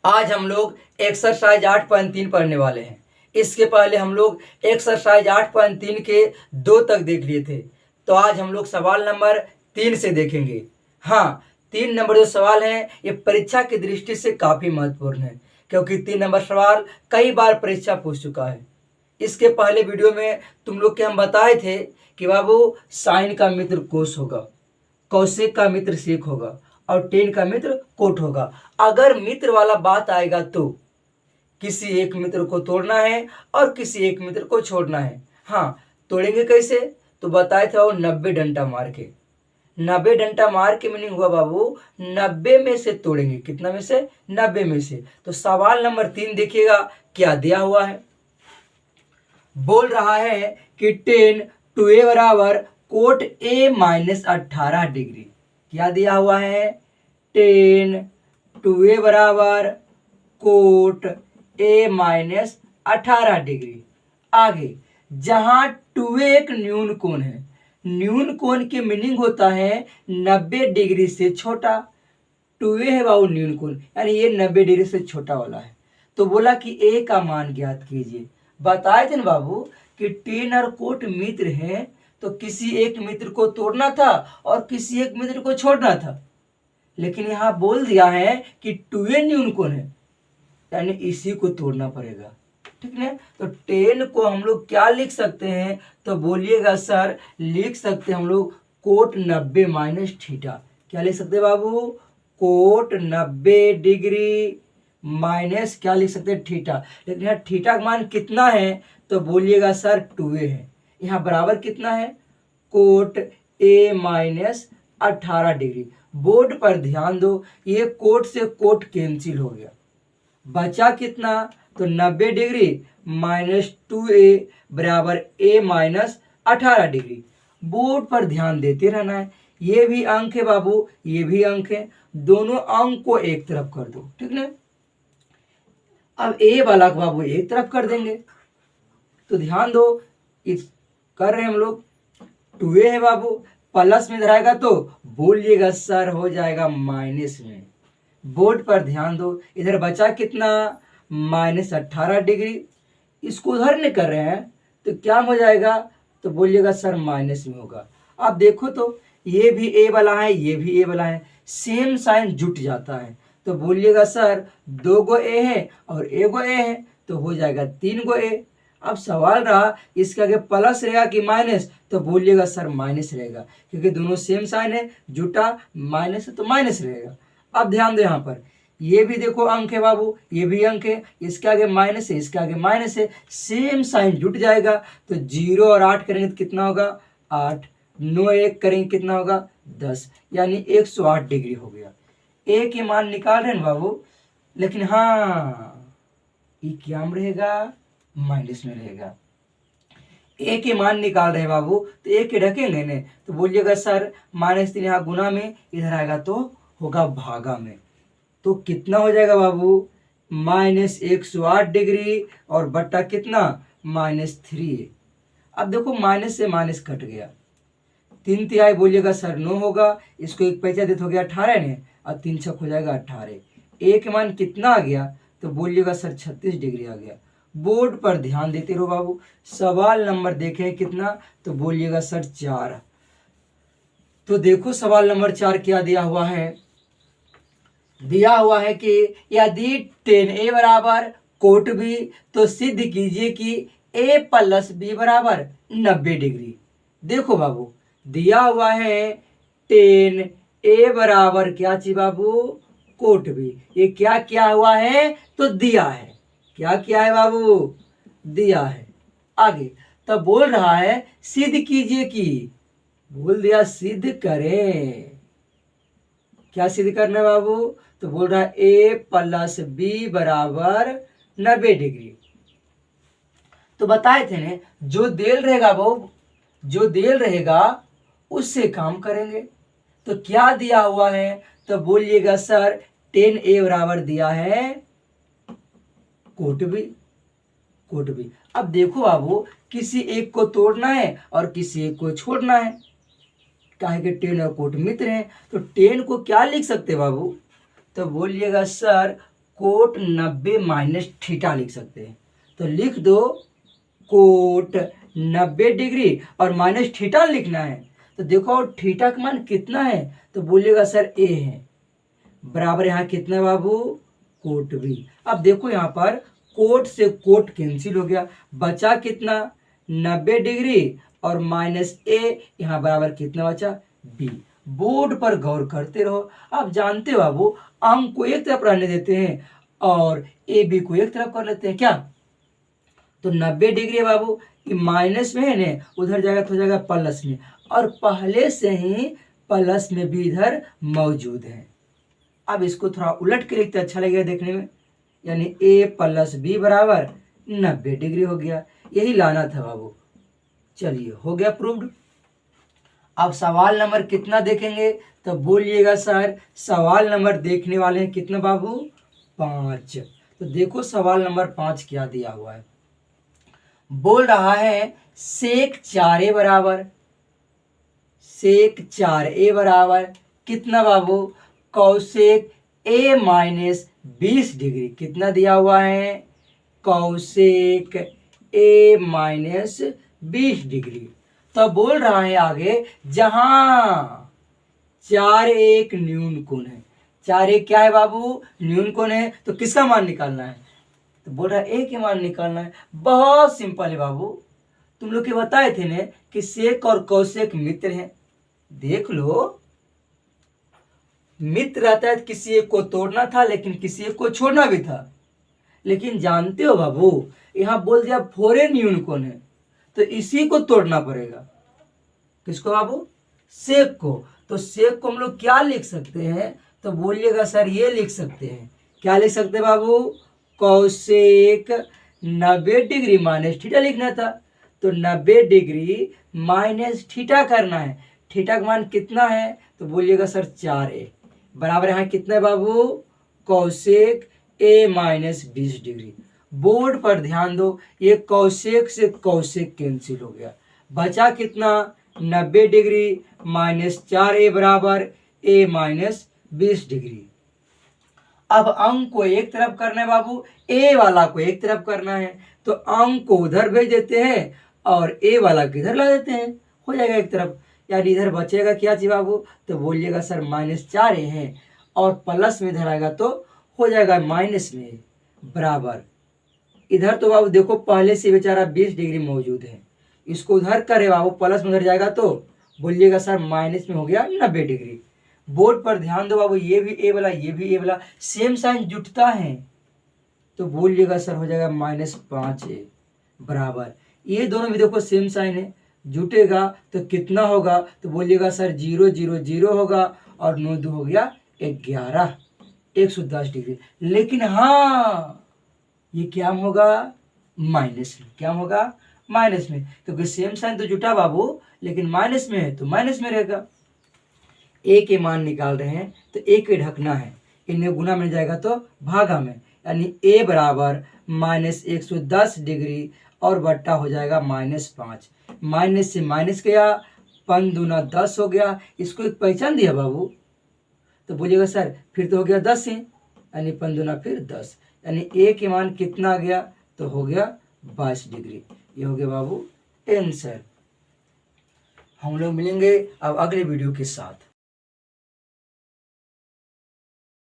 आज हम लोग एक्सरसाइज 8.3 पढ़ने वाले हैं। इसके पहले हम लोग एक्सरसाइज 8.3 के 2 तक देख लिए थे। तो आज हम लोग सवाल नंबर 3 से देखेंगे। हाँ, 3 नंबर जो सवाल हैं ये परीक्षा की दृष्टि से काफ़ी महत्वपूर्ण है, क्योंकि 3 नंबर सवाल कई बार परीक्षा पूछ चुका है। इसके पहले वीडियो में तुम लोग के हम बताए थे कि बाबू साइन का मित्र कोस होगा, कौशिक का मित्र सेक होगा और टेन का मित्र कोट होगा। अगर मित्र वाला बात आएगा तो किसी एक मित्र को तोड़ना है और किसी एक मित्र को छोड़ना है। हाँ, तोड़ेंगे कैसे? तो बताए थे वो 90 डंडा मार के। 90 डंडा मार के मीनिंग हुआ बाबू 90 में से तोड़ेंगे। कितना में से? 90 में से। तो सवाल नंबर 3 देखिएगा क्या दिया हुआ है। बोल रहा है कि 10 टू ए बराबर कोट ए माइनस 18 डिग्री। क्या दिया हुआ है? 10 टू ए बराबर कोट ए माइनस 18 डिग्री। आगे, जहां टू ए एक न्यून कोण है, न्यून कोण की मीनिंग होता है 90 डिग्री से छोटा। टू ए है बाबू न्यून कोण, यानी ये 90 डिग्री से छोटा वाला है। तो बोला कि ए का मान ज्ञात कीजिए। बताए थे ना बाबू कि टेन और कोट मित्र हैं, तो किसी एक मित्र को तोड़ना था और किसी एक मित्र को छोड़ना था। लेकिन यहाँ बोल दिया है कि टू ए न्यून कोण है, यानी इसी को तोड़ना पड़ेगा। ठीक है, तो 10 को हम लोग क्या लिख सकते हैं? तो बोलिएगा सर, लिख सकते हैं हम लोग कोट 90 माइनस थीटा। क्या लिख सकते हैं बाबू? कोट 90 डिग्री माइनस क्या लिख सकते हैं? थीटा। लेकिन यहाँ थीटा का मान कितना है? तो बोलिएगा सर 2a है। यहाँ बराबर कितना है? कोट a माइनस 18 डिग्री। बोर्ड पर ध्यान दो, ये कोट से कोट कैंसिल हो गया, बचा कितना? तो 90 डिग्री माइनस 2a बराबर a माइनस 18 डिग्री। बोर्ड पर ध्यान देते रहना है। ये भी अंक है बाबू, ये भी अंक है, दोनों अंक को एक तरफ कर दो। ठीक है, अब a वाला को बाबू एक तरफ कर देंगे। तो ध्यान दो, इस कर रहे हैं हम लोग। 2a है बाबू, प्लस में धराएगा तो बोलिएगा सर हो जाएगा माइनस में। बोर्ड पर ध्यान दो, इधर बचा कितना? Minus 18 degree. इसको उधर नहीं कर रहे हैं तो क्या हो जाएगा? तो बोलिएगा सर माइनस में होगा। अब देखो तो ये भी ए वाला है, ये भी ए वाला है, सेम साइन जुट जाता है। तो बोलिएगा सर 2 गो ए है और 1 गो ए है, तो हो जाएगा 3 गो ए। अब सवाल रहा इसके आगे प्लस रहेगा कि माइनस? तो बोलिएगा सर माइनस रहेगा, क्योंकि दोनों सेम साइन है, जुटा माइनस है तो माइनस रहेगा। अब ध्यान दो, यहाँ पर ये भी देखो अंक है बाबू, ये भी अंक है, इसके आगे माइनस है, इसके आगे माइनस है, सेम साइन जुट जाएगा। तो 0 और 8 करेंगे तो कितना होगा? 8। 9 1 करेंगे कितना होगा? 10, यानी 108 डिग्री हो गया। ए के मान निकाल रहे हैं बाबू, लेकिन हाँ ये क्या में रहेगा? माइनस में रहेगा। ए के मान निकाल रहे हैं बाबू, तो ए के रखेंगे ने, तो बोलिएगा सर -3 यहाँ गुना में, इधर आएगा तो होगा भागा में। तो कितना हो जाएगा बाबू? -108 डिग्री और बट्टा कितना? -3। अब देखो माइनस से माइनस कट गया, 3/3 बोलिएगा सर 9 होगा। इसको एक पैसा देते हो गया 18 ने, और 3 छक हो जाएगा 18। ए के मान कितना आ गया? तो बोलिएगा सर 36 डिग्री आ गया। बोर्ड पर ध्यान देते रहो बाबू। सवाल नंबर देखें कितना? तो बोलिएगा सर 4। तो देखो सवाल नंबर 4 क्या दिया हुआ है। दिया हुआ है कि यदि 10a बराबर कोट b, तो सिद्ध कीजिए कि a प्लस b बराबर 90 डिग्री। देखो बाबू, दिया हुआ है 10a बराबर क्या चाहिए बाबू? Coat b। ये क्या क्या हुआ है? तो दिया है। क्या किया है बाबू? दिया है। आगे तब बोल रहा है सिद्ध कीजिए कि, बोल दिया सिद्ध करें। क्या सिद्ध करना है बाबू? तो बोल रहा है a प्लस b बराबर 90 डिग्री। तो बताए थे ने, जो देल रहेगा वो, जो देल रहेगा उससे काम करेंगे। तो क्या दिया हुआ है? तो बोलिएगा सर 10a बराबर दिया है कोट b। Coat b। अब देखो बाबू, किसी एक को तोड़ना है और किसी एक को छोड़ना है। काहे के 10 और कोट मित्र हैं, तो 10 को क्या लिख सकते बाबू? तो बोलिएगा सर कोट 90 माइनस थीटा लिख सकते हैं। तो लिख दो कोट 90 डिग्री और माइनस थीटा लिखना है। तो देखो थीटा का मान कितना है, तो बोलिएगा सर ए है, बराबर यहाँ कितना है बाबू, कोट बी। अब देखो यहाँ पर कोट से कोट कैंसिल हो गया, बचा कितना 90 डिग्री और माइनस ए, यहाँ बराबर कितना बचा बी। बोर्ड पर गौर करते रहो। आप जानते हो बाबू अंक को एक तरफ रहने देते हैं और ए बी को एक तरफ कर लेते हैं क्या। तो 90 डिग्री है बाबू, ये माइनस में है ना, उधर जाएगा तो हो जाएगा प्लस में, और पहले से ही प्लस में भी इधर मौजूद है। अब इसको थोड़ा उलट के लिखते अच्छा लगेगा देखने में, यानी ए प्लस बी बराबर 90 डिग्री हो गया। यही लाना था बाबू। चलिए हो गया प्रूव्ड। अब सवाल नंबर कितना देखेंगे, तो बोलिएगा सर सवाल नंबर देखने वाले हैं कितना बाबू, 5। तो देखो सवाल नंबर 5 क्या दिया हुआ है। बोल रहा है सेक 4a बराबर, सेक 4a बराबर कितना बाबू, कौसेक a माइनस 20 डिग्री। कितना दिया हुआ है, कौसेक a माइनस 20 डिग्री। तो बोल रहा है आगे जहां 4a न्यून कोण है, 4a क्या है बाबू, न्यून कोण है, तो किसका मान निकालना है, तो बोल रहा है ए के मान निकालना है। बहुत सिंपल है बाबू, तुम लोग के बताए थे ने कि सेक और कौसेक मित्र हैं। देख लो मित्र रहता है, किसी एक को तोड़ना था लेकिन किसी एक को छोड़ना भी था। लेकिन जानते हो बाबू यहाँ बोल दिया 4a न्यून कोण है, तो इसी को तोड़ना पड़ेगा। किसको बाबू, सेक को। तो सेक को हम लोग क्या लिख सकते हैं, तो बोलिएगा सर ये लिख सकते हैं, क्या लिख सकते हैं बाबू, कौसेक 90 डिग्री माइनस थीटा लिखना था, तो 90 डिग्री माइनस थीटा करना है। थीटा का मान कितना है, तो बोलिएगा सर 4a बराबर यहाँ कितना है बाबू, कौसेक a माइनस 20 डिग्री। बोर्ड पर ध्यान दो, ये कौसेक से कौसेक कैंसिल हो गया, बचा कितना 90 डिग्री माइनस 4a बराबर a माइनस 20 डिग्री। अब अंक को एक तरफ करना है बाबू, ए वाला को एक तरफ करना है, तो अंक को उधर भेज देते हैं और ए वाला को इधर ला देते हैं, हो जाएगा एक तरफ। यानी इधर बचेगा क्या जी बाबू, तो बोलिएगा सर माइनस 4a है, और प्लस में इधर आएगा तो हो जाएगा माइनस में, बराबर। इधर तो बाबू देखो पहले से बेचारा 20 डिग्री मौजूद है, इसको उधर करे बाबू, प्लस में उधर जाएगा तो बोलिएगा सर माइनस में हो गया 90 डिग्री। बोर्ड पर ध्यान दो बाबू, ये भी ए वाला ये भी ए वाला सेम साइन जुटता है, तो बोलिएगा सर हो जाएगा माइनस 5a बराबर। ये दोनों भी देखो सेम साइन है, जुटेगा तो कितना होगा, तो बोलिएगा सर 0 0 0 होगा, और 9 2 हो गया 11, 110 डिग्री। लेकिन हाँ ये क्या होगा, माइनस में, क्या होगा माइनस में, क्योंकि सेम साइन तो जुटा बाबू, लेकिन माइनस में है तो माइनस में रहेगा। ए के मान निकाल रहे हैं, तो ए के ढकना है, इनमें गुना मिल जाएगा तो भागा में, यानी ए बराबर माइनस 110 डिग्री और बट्टा हो जाएगा माइनस 5। माइनस से माइनस गया, 5 दूना 10 हो गया, इसको एक पहचान दिया बाबू, तो बोलिएगा सर फिर तो हो गया 10 ही, यानी 5 दूना फिर 10, यानी ए के मान कितना आ गया, तो हो गया 22 डिग्री। ये हो गया बाबू आंसर। हम लोग मिलेंगे अब अगले वीडियो के साथ।